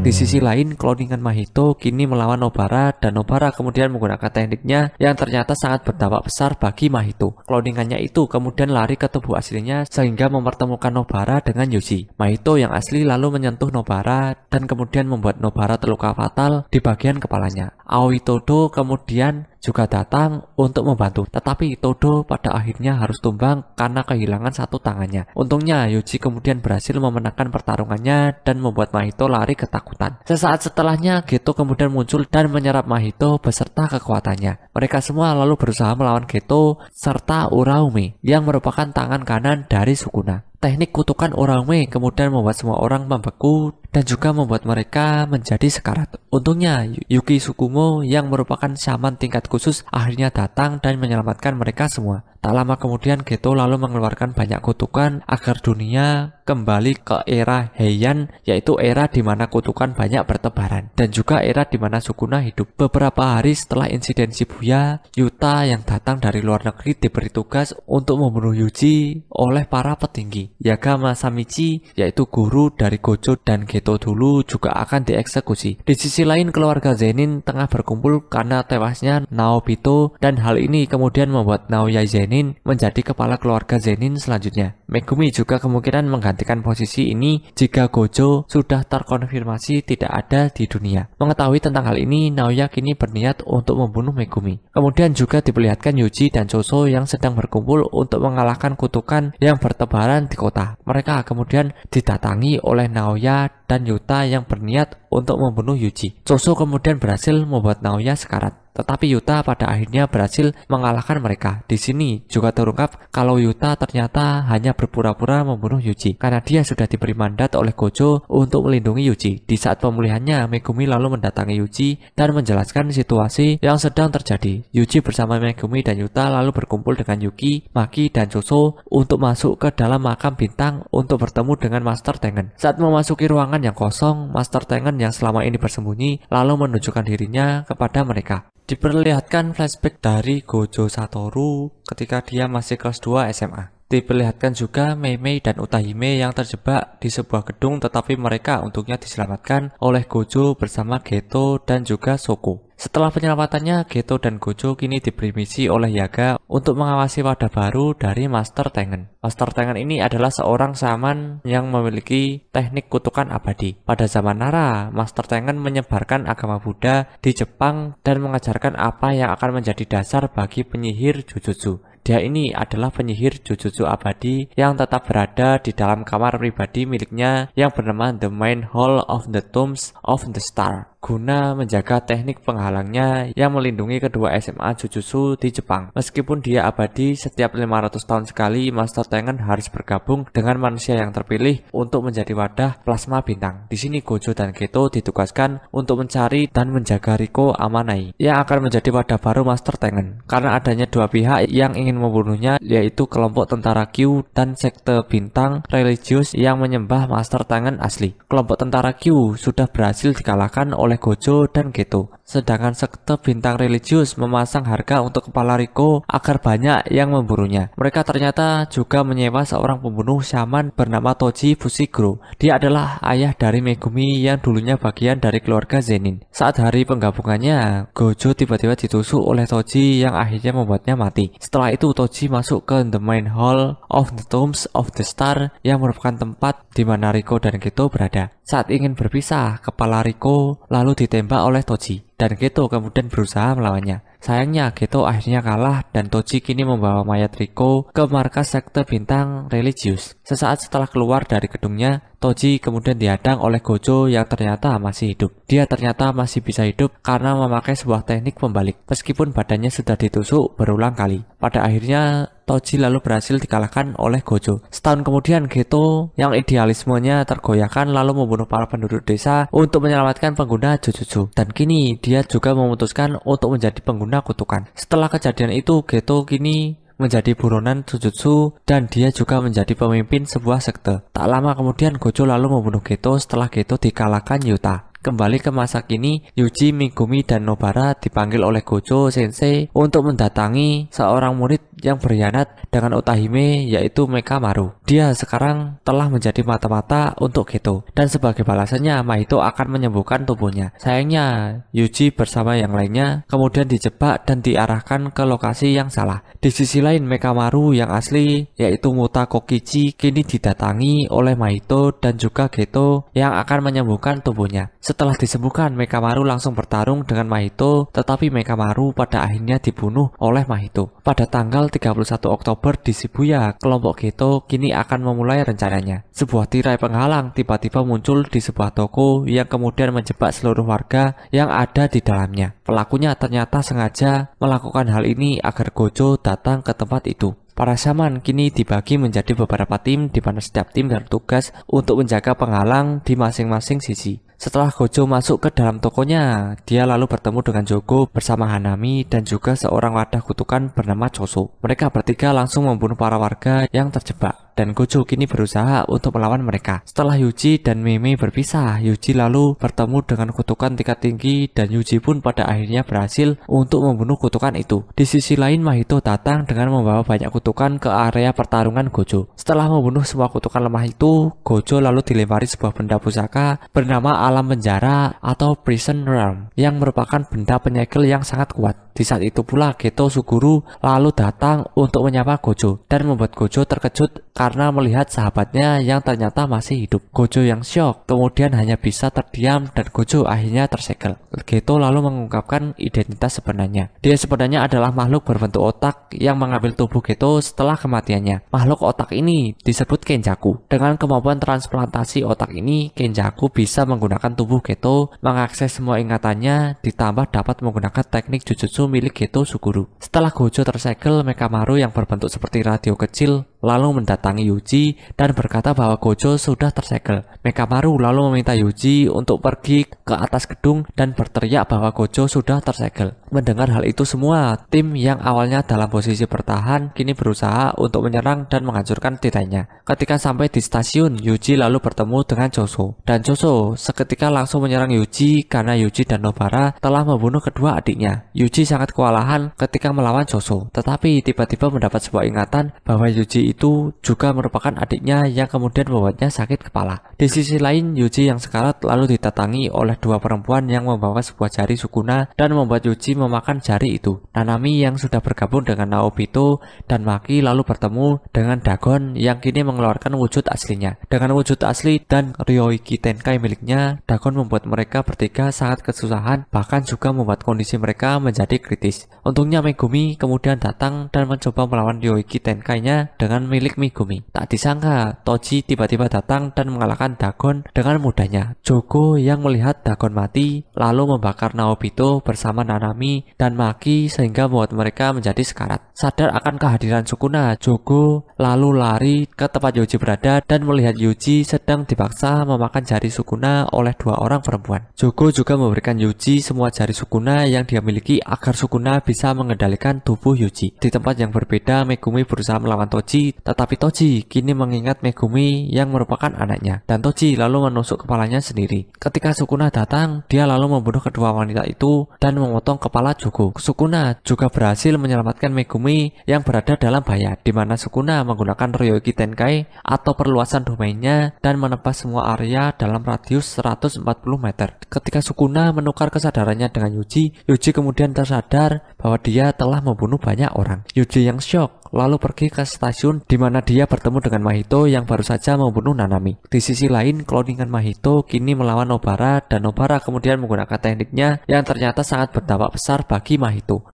Di sisi lain, cloningan Mahito kini melawan Nobara dan Nobara kemudian menggunakan tekniknya yang ternyata sangat berdampak besar bagi Mahito. Cloningannya itu kemudian lari ke tubuh aslinya sehingga mempertemukan Nobara dengan Yuji. Mahito yang asli lalu menyentuh Nobara dan kemudian membuat Nobara terluka fatal di bagian kepalanya. Aoi Todo kemudian juga datang untuk membantu, tetapi Todo pada akhirnya harus tumbang karena kehilangan satu tangannya. Untungnya Yuji kemudian berhasil memenangkan pertarungannya dan membuat Mahito lari ketakutan. Sesaat setelahnya Geto kemudian muncul dan menyerap Mahito beserta kekuatannya. Mereka semua lalu berusaha melawan Geto serta Uraume yang merupakan tangan kanan dari Sukuna. Teknik kutukan Uraume kemudian membuat semua orang membeku dan juga membuat mereka menjadi sekarat. Untungnya Yuki Tsukumo yang merupakan shaman tingkat khusus akhirnya datang dan menyelamatkan mereka semua. Tak lama kemudian Geto lalu mengeluarkan banyak kutukan agar dunia kembali ke era Heian, yaitu era di mana kutukan banyak bertebaran dan juga era di mana Sukuna hidup. Beberapa hari setelah insiden Shibuya, Yuta yang datang dari luar negeri diberi tugas untuk membunuh Yuji oleh para petinggi. Yaga Masamichi, yaitu guru dari Gojo dan Geto dulu, juga akan dieksekusi. Di sisi lain, keluarga Zenin tengah berkumpul karena tewasnya Naobito dan hal ini kemudian membuat Naoya Zenin menjadi kepala keluarga Zenin selanjutnya. Megumi juga kemungkinan menggantikan posisi ini jika Gojo sudah terkonfirmasi tidak ada di dunia. Mengetahui tentang hal ini, Naoya kini berniat untuk membunuh Megumi. Kemudian juga diperlihatkan Yuji dan Choso yang sedang berkumpul untuk mengalahkan kutukan yang bertebaran di kota. Mereka kemudian didatangi oleh Naoya dan Yuta yang berniat untuk membunuh Yuji. Choso kemudian berhasil membuat Naoya sekarat. Tetapi Yuta pada akhirnya berhasil mengalahkan mereka. Di sini juga terungkap kalau Yuta ternyata hanya berpura-pura membunuh Yuji karena dia sudah diberi mandat oleh Gojo untuk melindungi Yuji. Di saat pemulihannya, Megumi lalu mendatangi Yuji dan menjelaskan situasi yang sedang terjadi. Yuji bersama Megumi dan Yuta lalu berkumpul dengan Yuki, Maki, dan Choso untuk masuk ke dalam makam bintang untuk bertemu dengan Master Tengen. Saat memasuki ruangan yang kosong, Master Tengen yang selama ini bersembunyi lalu menunjukkan dirinya kepada mereka. Diperlihatkan flashback dari Gojo Satoru ketika dia masih kelas 2 SMA. Diperlihatkan juga Mei dan Utahime yang terjebak di sebuah gedung, tetapi mereka untungnya diselamatkan oleh Gojo bersama Geto dan juga Shoko. Setelah penyelamatannya, Geto dan Gojo kini diberi misi oleh Yaga untuk mengawasi wadah baru dari Master Tengen. Master Tengen ini adalah seorang shaman yang memiliki teknik kutukan abadi. Pada zaman Nara, Master Tengen menyebarkan agama Buddha di Jepang dan mengajarkan apa yang akan menjadi dasar bagi penyihir Jujutsu. Dia ini adalah penyihir Jujutsu abadi yang tetap berada di dalam kamar pribadi miliknya yang bernama The Main Hall of the Tombs of the Star, guna menjaga teknik penghalangnya yang melindungi kedua SMA Jujutsu di Jepang. Meskipun dia abadi, setiap 500 tahun sekali Master Tengen harus bergabung dengan manusia yang terpilih untuk menjadi wadah plasma bintang. Di sini Gojo dan Geto ditugaskan untuk mencari dan menjaga Riko Amanai yang akan menjadi wadah baru Master Tengen. Karena adanya dua pihak yang ingin membunuhnya, yaitu kelompok tentara Q dan sekte bintang religius yang menyembah Master Tengen asli. Kelompok tentara Q sudah berhasil dikalahkan oleh Gojo dan Geto, sedangkan sekte bintang religius memasang harga untuk kepala Riko agar banyak yang memburunya. Mereka ternyata juga menyewa seorang pembunuh shaman bernama Toji Fushiguro. Dia adalah ayah dari Megumi yang dulunya bagian dari keluarga Zenin. Saat hari penggabungannya, Gojo tiba-tiba ditusuk oleh Toji yang akhirnya membuatnya mati. Setelah itu Toji masuk ke The Main Hall of the Tombs of the Star yang merupakan tempat di mana Riko dan Geto berada. Saat ingin berpisah, kepala Riko lalu ditembak oleh Toji dan Geto kemudian berusaha melawannya. Sayangnya Geto akhirnya kalah dan Toji kini membawa mayat Riko ke markas sekte bintang religius. Sesaat setelah keluar dari gedungnya, Toji kemudian dihadang oleh Gojo yang ternyata masih hidup. Dia ternyata masih bisa hidup karena memakai sebuah teknik pembalik, meskipun badannya sudah ditusuk berulang kali. Pada akhirnya Toji lalu berhasil dikalahkan oleh Gojo. Setahun kemudian Geto yang idealismenya tergoyahkan lalu membunuh para penduduk desa untuk menyelamatkan pengguna Jujutsu. Dan kini dia juga memutuskan untuk menjadi pengguna kutukan. Setelah kejadian itu, Geto kini menjadi buronan Jujutsu dan dia juga menjadi pemimpin sebuah sekte. Tak lama kemudian Gojo lalu membunuh Geto setelah Geto dikalahkan Yuta. Kembali ke masa kini, Yuji, Megumi, dan Nobara dipanggil oleh Gojo Sensei untuk mendatangi seorang murid yang berkhianat dengan Otahime, yaitu Mekamaru. Dia sekarang telah menjadi mata-mata untuk Geto, dan sebagai balasannya Mahito akan menyembuhkan tubuhnya. Sayangnya, Yuji bersama yang lainnya kemudian dijebak dan diarahkan ke lokasi yang salah. Di sisi lain, Mekamaru yang asli, yaitu Muta Kokichi, kini didatangi oleh Mahito dan juga Geto yang akan menyembuhkan tubuhnya. Setelah disembuhkan, Mekamaru langsung bertarung dengan Mahito, tetapi Mekamaru pada akhirnya dibunuh oleh Mahito. Pada tanggal 31 Oktober di Shibuya, kelompok Geto kini akan memulai rencananya. Sebuah tirai penghalang tiba-tiba muncul di sebuah toko yang kemudian menjebak seluruh warga yang ada di dalamnya. Pelakunya ternyata sengaja melakukan hal ini agar Gojo datang ke tempat itu. Para shaman kini dibagi menjadi beberapa tim, di mana setiap tim bertugas untuk menjaga penghalang di masing-masing sisi. Setelah Gojo masuk ke dalam tokonya, dia lalu bertemu dengan Jogo bersama Hanami dan juga seorang wadah kutukan bernama Choso. Mereka bertiga langsung membunuh para warga yang terjebak, dan Gojo kini berusaha untuk melawan mereka. Setelah Yuji dan Meme berpisah, Yuji lalu bertemu dengan kutukan tingkat tinggi dan Yuji pun pada akhirnya berhasil untuk membunuh kutukan itu. Di sisi lain, Mahito datang dengan membawa banyak kutukan ke area pertarungan Gojo. Setelah membunuh semua kutukan lemah itu, Gojo lalu dilempari sebuah benda pusaka bernama alam penjara atau prison realm yang merupakan benda penyegel yang sangat kuat. Di saat itu pula Geto Suguru lalu datang untuk menyapa Gojo dan membuat Gojo terkejut karena melihat sahabatnya yang ternyata masih hidup. Gojo yang syok kemudian hanya bisa terdiam dan Gojo akhirnya tersegel. Geto lalu mengungkapkan identitas sebenarnya. Dia sebenarnya adalah makhluk berbentuk otak yang mengambil tubuh Geto setelah kematiannya. Makhluk otak ini disebut Kenjaku. Dengan kemampuan transplantasi otak ini, Kenjaku bisa menggunakan tubuh Geto, mengakses semua ingatannya, ditambah dapat menggunakan teknik Jujutsu milik Geto Suguru. Setelah Gojo tersegel, Mekamaru yang berbentuk seperti radio kecil lalu mendatangi Yuji dan berkata bahwa Gojo sudah tersegel. Mekamaru lalu meminta Yuji untuk pergi ke atas gedung dan berteriak bahwa Gojo sudah tersegel. Mendengar hal itu semua, tim yang awalnya dalam posisi bertahan kini berusaha untuk menyerang dan menghancurkan tirainya. Ketika sampai di stasiun, Yuji lalu bertemu dengan Choso, dan Choso seketika langsung menyerang Yuji karena Yuji dan Nobara telah membunuh kedua adiknya. Yuji sangat kewalahan ketika melawan Choso, tetapi tiba-tiba mendapat sebuah ingatan bahwa Yuji itu juga merupakan adiknya yang kemudian membuatnya sakit kepala. Di sisi lain, Yuji yang sekarat lalu didatangi oleh dua perempuan yang membawa sebuah jari Sukuna dan membuat Yuji memakan jari itu. Nanami yang sudah bergabung dengan Naobito dan Maki lalu bertemu dengan Dagon yang kini mengeluarkan wujud aslinya. Dengan wujud asli dan Ryoiki Tenkai miliknya, Dagon membuat mereka bertiga sangat kesusahan, bahkan juga membuat kondisi mereka menjadi kritis. Untungnya Megumi kemudian datang dan mencoba melawan Ryoiki Tenkainya dengan milik Megumi. Tak disangka, Toji tiba-tiba datang dan mengalahkan Dagon dengan mudahnya. Jogo yang melihat Dagon mati lalu membakar Naobito bersama Nanami dan Maki sehingga membuat mereka menjadi sekarat. Sadar akan kehadiran Sukuna, Jogo lalu lari ke tempat Yuji berada dan melihat Yuji sedang dipaksa memakan jari Sukuna oleh dua orang perempuan. Jogo juga memberikan Yuji semua jari Sukuna yang dia miliki agar Sukuna bisa mengendalikan tubuh Yuji. Di tempat yang berbeda, Megumi berusaha melawan Toji, tetapi Toji kini mengingat Megumi yang merupakan anaknya, dan Toji lalu menusuk kepalanya sendiri. Ketika Sukuna datang, dia lalu membunuh kedua wanita itu dan memotong kepala Jogo. Sukuna juga berhasil menyelamatkan Megumi yang berada dalam bahaya, di mana Sukuna menggunakan Ryoiki Tenkai atau perluasan domainnya dan menebas semua area dalam radius 140 meter. Ketika Sukuna menukar kesadarannya dengan Yuji, Yuji kemudian tersadar bahwa dia telah membunuh banyak orang. Yuji yang syok lalu pergi ke stasiun di mana dia bertemu dengan Mahito yang baru saja membunuh Nanami. Di sisi lain, kloningan Mahito kini melawan Nobara dan Nobara kemudian menggunakan tekniknya yang ternyata sangat berdampak besar bagi Mahito.